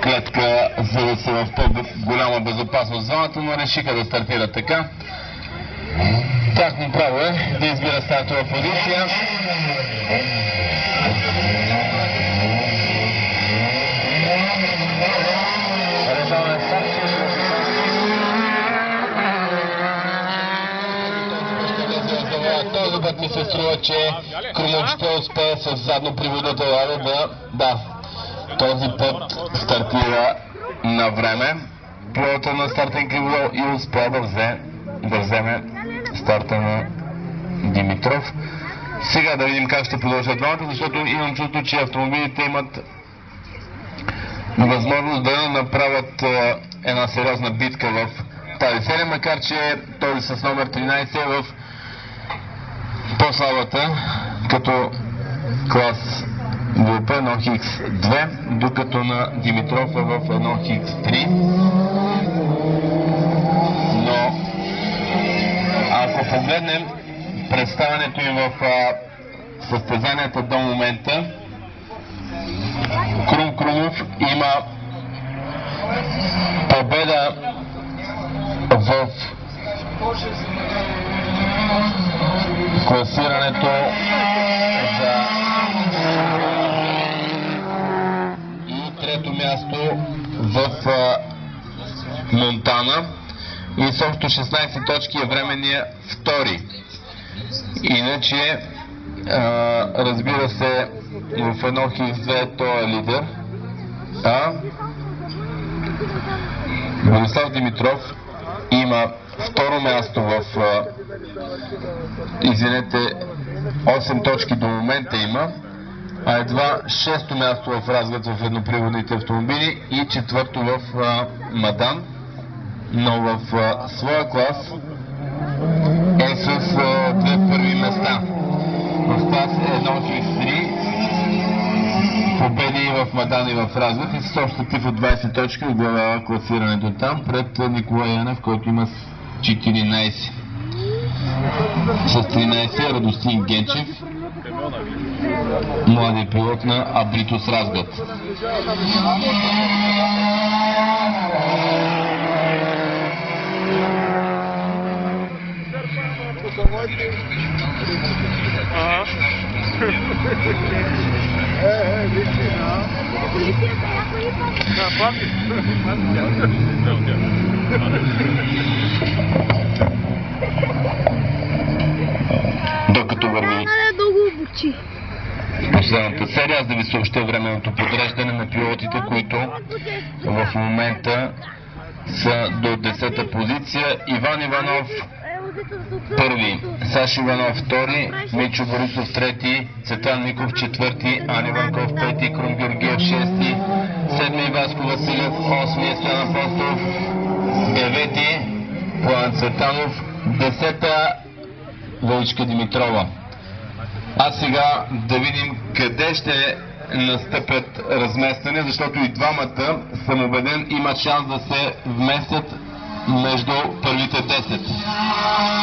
клетка, за да са в по-голяма безопасност в зоната, но решиха да стартират така. Тяхно право е да избира стартова позиция. Този път ми се струва, че Крумов ще успее с задно приводната лада този път стартира на време. Пилота на стартен криво и успя да вземе старта на Димитров. Сега да видим как ще продължат двамата, защото имам чувство, че автомобилите имат възможност да направят една сериозна битка в тази серия, макар че този с номер 13 е в по-слабата като клас група 1X2, докато на Димитров е в 1X3. Но ако погледнем представянето им в състезанията до момента, Крумов има победа в класирането за и трето място в Монтана и с общо 16 точки е временния втори. Иначе разбира се, в 1X2 той е лидер, а Борислав Димитров има второ място в 8 точки до момента има, а едва 6-то място в разглед в едноприводните автомобили и 4-то в Мадан, но в своя клас е с две първи места. В клас 1X3 победи в Мадан и в разглед и с общ актив от 20 точки оглавява класирането там пред Николай Янев, който има 14. С 13 Радостин Генчев, младият пилот на Абритус Разград. Докато върви последната серия, аз да ви съобщя временното подреждане на пилотите, които в момента са до 10-та позиция. Иван Иванов първи, Сашо Иванов втори, Мичо Борисов трети, Цветан Ников четвърти, Ани Ванков пети, Крум Георгиев шести, седми Васко Василев, осми Стян Апостолов, девети План Цветанов, 10-та Величка Димитрова. А сега да видим къде ще настъпят разместване, защото и двамата, съм убеден, имат шанс да се вместят между първите 10.